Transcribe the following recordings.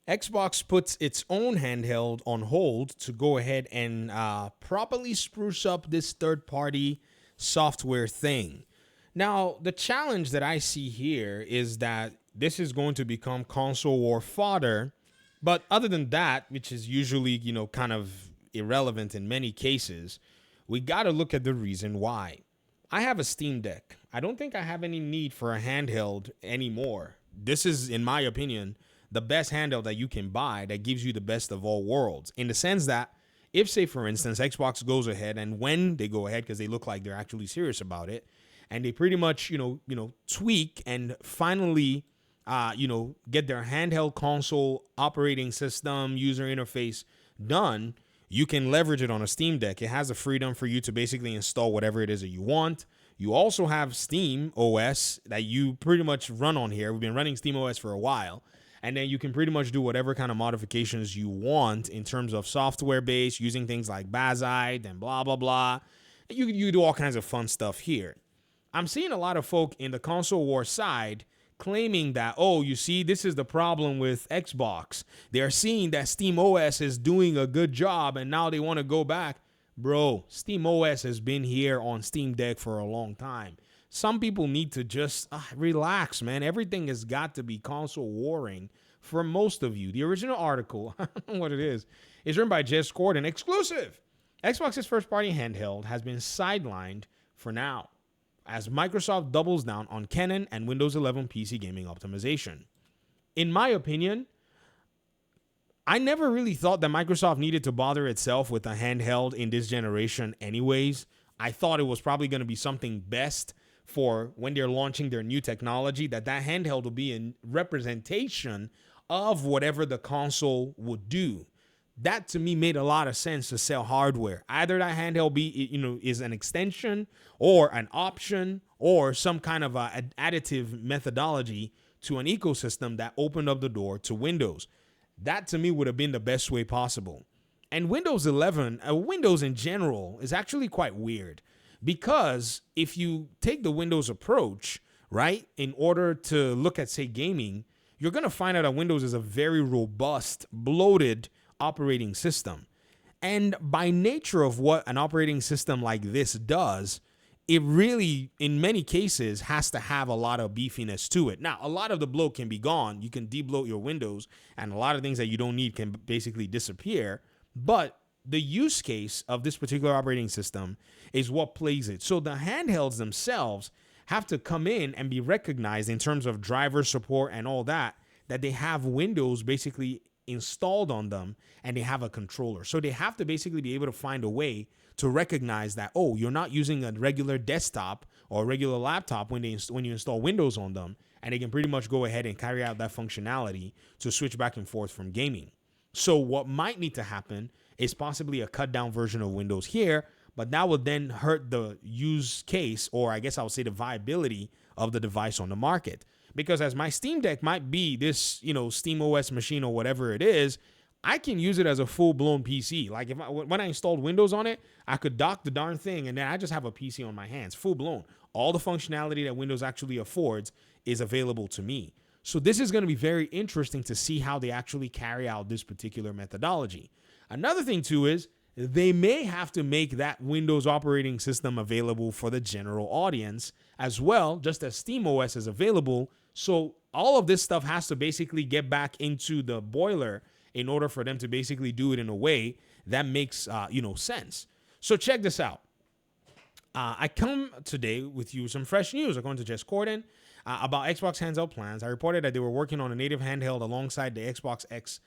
Xbox puts its own handheld on hold to go ahead and properly spruce up this third party software thing. Now, the challenge that I see here is that this is going to become console war fodder. But other than that, which is usually, kind of irrelevant in many cases, we got to look at the reason why. I have a Steam Deck. I don't think I have any need for a handheld anymore. This is, in my opinion, the best handheld that you can buy that gives you the best of all worlds. In the sense that if, say, for instance, Xbox goes ahead, and when they go ahead, because they look like they're actually serious about it, and they pretty much, tweak and finally, get their handheld console operating system user interface done, you can leverage it on a Steam Deck. It has the freedom for you to basically install whatever it is that you want. You also have Steam OS that you pretty much run on here. We've been running Steam OS for a while. And then you can pretty much do whatever kind of modifications you want in terms of software base, using things like Bazite and blah, blah, blah. You do all kinds of fun stuff here. I'm seeing a lot of folk in the console war side claiming that, oh, you see, this is the problem with Xbox. They're seeing that Steam OS is doing a good job and now they want to go back. Bro, Steam OS has been here on Steam Deck for a long time. Some people need to just relax, man. Everything has got to be console warring for most of you. The original article, I don't know what it is written by Jez Corden. Exclusive. Xbox's first-party handheld has been sidelined for now, as Microsoft doubles down on Canon and Windows 11 PC gaming optimization. In my opinion, I never really thought that Microsoft needed to bother itself with a handheld in this generation anyways. I thought it was probably going to be something best for when they're launching their new technology, that handheld will be a representation of whatever the console would do. That to me made a lot of sense to sell hardware. Either that handheld is an extension or an option or some kind of additive methodology to an ecosystem that opened up the door to Windows. That to me would have been the best way possible. And Windows 11, Windows in general, is actually quite weird, because if you take the Windows approach, right, in order to look at, say, gaming, you're going to find out that Windows is a very robust, bloated operating system. And by nature of what an operating system like this does, it really, in many cases, has to have a lot of beefiness to it. Now, a lot of the bloat can be gone. You can debloat your Windows, and a lot of things that you don't need can basically disappear. But the use case of this particular operating system is what plays it. So the handhelds themselves have to come in and be recognized in terms of driver support and all that they have Windows basically installed on them and they have a controller. So they have to basically be able to find a way to recognize that, oh, you're not using a regular desktop or a regular laptop when you install Windows on them, and they can pretty much go ahead and carry out that functionality to switch back and forth from gaming. So what might need to happen is possibly a cut down version of Windows here, but that would then hurt the use case, or I guess I would say the viability of the device on the market. Because as my Steam Deck might be this, Steam OS machine or whatever it is, I can use it as a full-blown PC. Like when I installed Windows on it, I could dock the darn thing and then I just have a PC on my hands, full-blown. All the functionality that Windows actually affords is available to me. So this is going to be very interesting to see how they actually carry out this particular methodology. Another thing too is they may have to make that Windows operating system available for the general audience as well, just as SteamOS is available. So all of this stuff has to basically get back into the boiler in order for them to basically do it in a way that makes sense. So check this out. I come today with you some fresh news, according to Jez Corden, about Xbox handheld plans. I reported that they were working on a native handheld alongside the Xbox X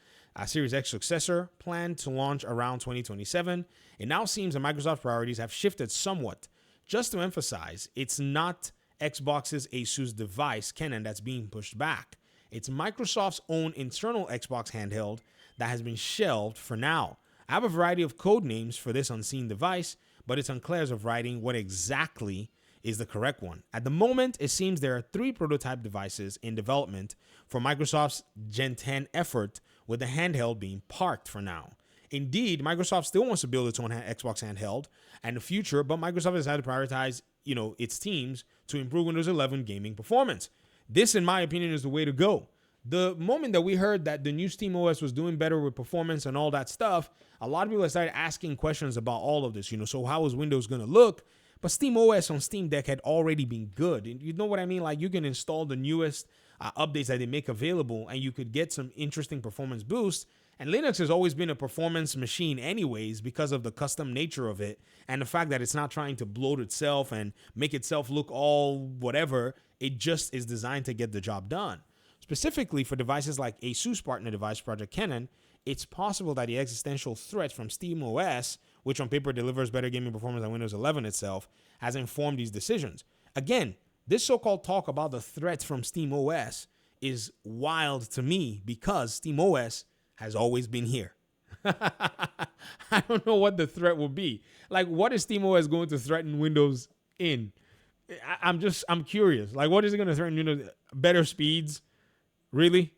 Series X successor, planned to launch around 2027. It now seems that Microsoft's priorities have shifted somewhat. Just to emphasize, it's not Xbox's Asus device, Canon, that's being pushed back. It's Microsoft's own internal Xbox handheld that has been shelved for now. I have a variety of code names for this unseen device, but it's unclear as of writing what exactly is the correct one. At the moment, it seems there are 3 prototype devices in development for Microsoft's Gen 10 effort, with the handheld being parked for now. Indeed, Microsoft still wants to build its own Xbox handheld in the future, but Microsoft has had to prioritize, its teams to improve Windows 11 gaming performance. This, in my opinion, is the way to go. The moment that we heard that the new Steam OS was doing better with performance and all that stuff, a lot of people started asking questions about all of this. So how is Windows going to look? But Steam OS on Steam Deck had already been good. You know what I mean? Like, you can install the newest updates that they make available, and you could get some interesting performance boosts. And Linux has always been a performance machine anyways because of the custom nature of it and the fact that it's not trying to bloat itself and make itself look all whatever. It just is designed to get the job done. Specifically for devices like ASUS partner device Project Canon, it's possible that the existential threat from SteamOS, which on paper delivers better gaming performance than Windows 11 itself, has informed these decisions. Again, this so-called talk about the threats from SteamOS is wild to me because SteamOS has always been here. I don't know what the threat will be. Like, what is SteamOS going to threaten Windows in? I'm curious. Like, what is it going to threaten? Better speeds? Really?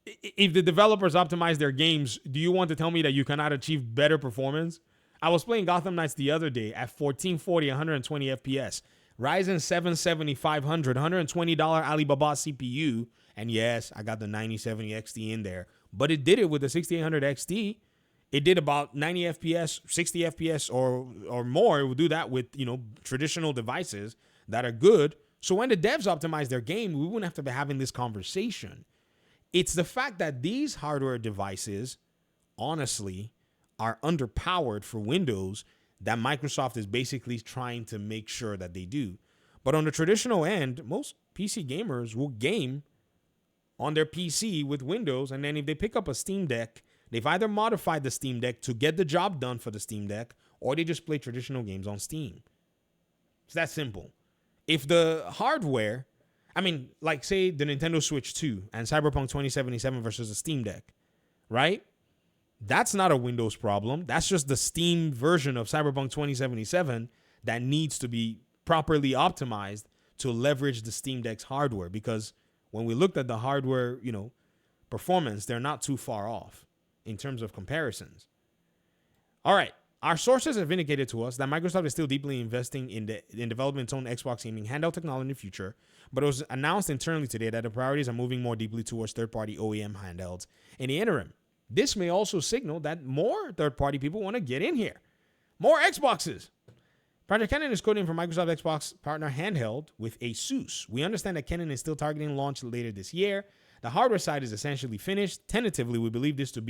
If the developers optimize their games, do you want to tell me that you cannot achieve better performance? I was playing Gotham Knights the other day at 1440, 120 FPS. Ryzen 7 7500, $120 Alibaba CPU. And yes, I got the 9070 XT in there. But it did it with the 6800 XT. It did about 90 FPS, 60 FPS or more. It will do that with, traditional devices that are good. So when the devs optimize their game, we wouldn't have to be having this conversation. It's the fact that these hardware devices, honestly, are underpowered for Windows that Microsoft is basically trying to make sure that they do. But on the traditional end, most PC gamers will game on their PC with Windows, and then if they pick up a Steam Deck, they've either modified the Steam Deck to get the job done for the Steam Deck, or they just play traditional games on Steam. It's that simple. If the hardware, like say the Nintendo Switch 2 and Cyberpunk 2077 versus the Steam Deck, right? That's not a Windows problem. That's just the Steam version of Cyberpunk 2077 that needs to be properly optimized to leverage the Steam Deck's hardware. Because when we looked at the hardware, performance, they're not too far off in terms of comparisons. All right. Our sources have indicated to us that Microsoft is still deeply investing in developing its own Xbox gaming handheld technology in the future, but it was announced internally today that the priorities are moving more deeply towards third-party OEM handhelds in the interim. This may also signal that more third-party people want to get in here. More Xboxes. Project Canon is coding for Microsoft Xbox partner Handheld with ASUS. We understand that Canon is still targeting launch later this year. The hardware side is essentially finished. Tentatively, we believe this to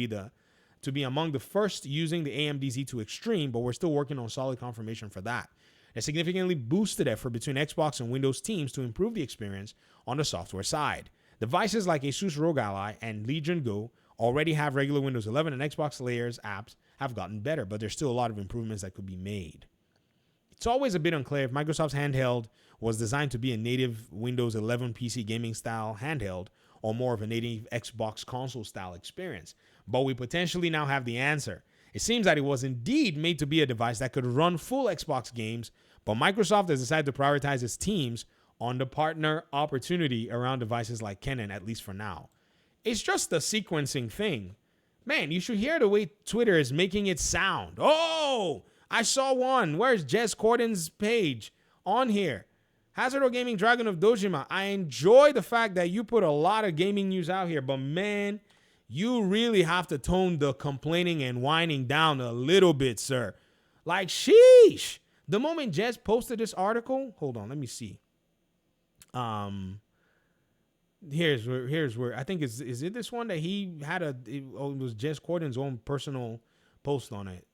be among the first using the AMD Z2 Extreme, but we're still working on solid confirmation for that. A significantly boosted effort between Xbox and Windows teams to improve the experience on the software side. Devices like Asus ROG Ally and Legion Go already have regular Windows 11, and Xbox Layers apps have gotten better, but there's still a lot of improvements that could be made. It's always a bit unclear if Microsoft's handheld was designed to be a native Windows 11 PC gaming style handheld or more of a native Xbox console style experience. But we potentially now have the answer. It seems that it was indeed made to be a device that could run full Xbox games, but Microsoft has decided to prioritize its teams on the partner opportunity around devices like Canon, at least for now. It's just a sequencing thing. Man, you should hear the way Twitter is making it sound. Oh, I saw one. Where's Jez Corden's page? On here. Hazardo Gaming Dragon of Dojima. I enjoy the fact that you put a lot of gaming news out here, but man, you really have to tone the complaining and whining down a little bit, sir. Like, sheesh. The moment Jez posted this article, hold on, let me see. Here's where I think is it this one that he had it was Jez Corden's own personal post on it.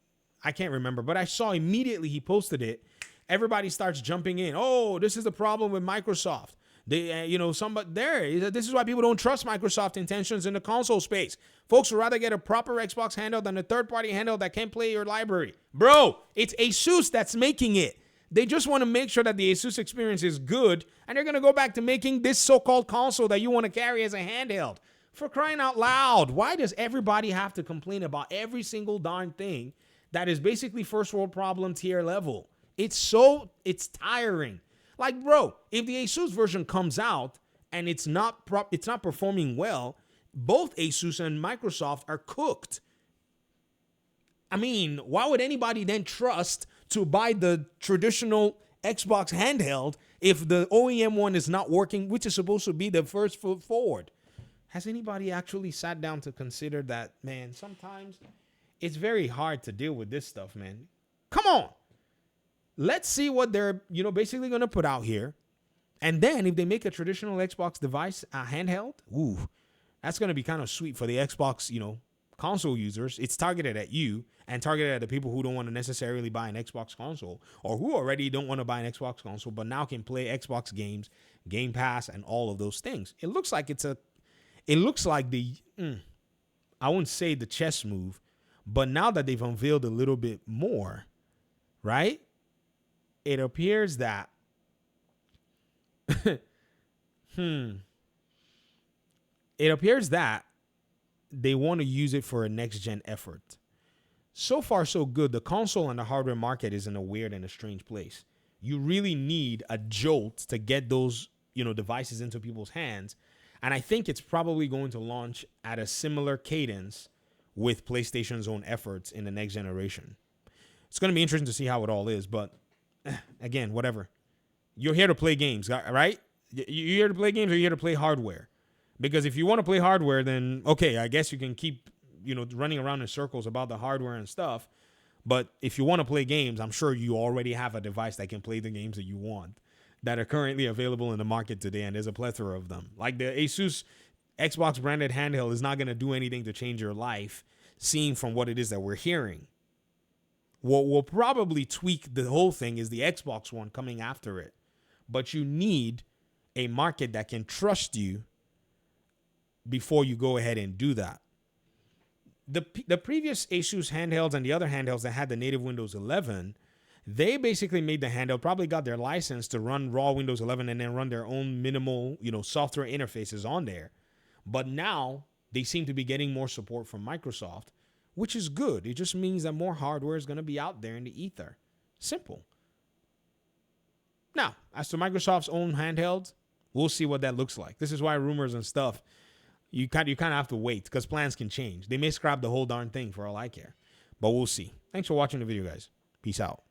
I can't remember, but I saw immediately he posted it. Everybody starts jumping in. Oh, this is the problem with Microsoft. They, this is why people don't trust Microsoft intentions in the console space. Folks would rather get a proper Xbox handheld than a third-party handheld that can't play your library. Bro, it's ASUS that's making it. They just want to make sure that the ASUS experience is good, and they're going to go back to making this so-called console that you want to carry as a handheld. For crying out loud, why does everybody have to complain about every single darn thing that is basically first world problem tier level? It's tiring. Like, bro, if the ASUS version comes out and it's not performing well, both ASUS and Microsoft are cooked. I mean, why would anybody then trust to buy the traditional Xbox handheld if the OEM one is not working, which is supposed to be the first foot forward? Has anybody actually sat down to consider that, man, sometimes it's very hard to deal with this stuff, man. Come on. Let's see what they're, basically going to put out here. And then if they make a traditional Xbox device handheld, ooh, that's going to be kind of sweet for the Xbox, console users. It's targeted at you and targeted at the people who don't want to necessarily buy an Xbox console or who already don't want to buy an Xbox console, but now can play Xbox games, Game Pass, and all of those things. It looks like I wouldn't say the chess move, but now that they've unveiled a little bit more, right? It appears that it appears that they want to use it for a next-gen effort. So far, so good. The console and the hardware market is in a weird and a strange place. You really need a jolt to get those, devices into people's hands. And I think it's probably going to launch at a similar cadence with PlayStation's own efforts in the next generation. It's going to be interesting to see how it all is. But again, whatever. You're here to play games, right? You're here to play games or you're here to play hardware? Because if you want to play hardware, then, okay, I guess you can keep, running around in circles about the hardware and stuff. But if you want to play games, I'm sure you already have a device that can play the games that you want that are currently available in the market today. And there's a plethora of them. Like the Asus Xbox branded handheld is not going to do anything to change your life, seeing from what it is that we're hearing. What will probably tweak the whole thing is the Xbox One coming after it. But you need a market that can trust you before you go ahead and do that. The previous Asus handhelds and the other handhelds that had the native Windows 11, they basically made the handheld, probably got their license to run raw Windows 11 and then run their own minimal, software interfaces on there. But now they seem to be getting more support from Microsoft, which is good. It just means that more hardware is going to be out there in the ether. Simple. Now, as to Microsoft's own handheld, we'll see what that looks like. This is why rumors and stuff, you kind of have to wait because plans can change. They may scrap the whole darn thing for all I care. But we'll see. Thanks for watching the video, guys. Peace out.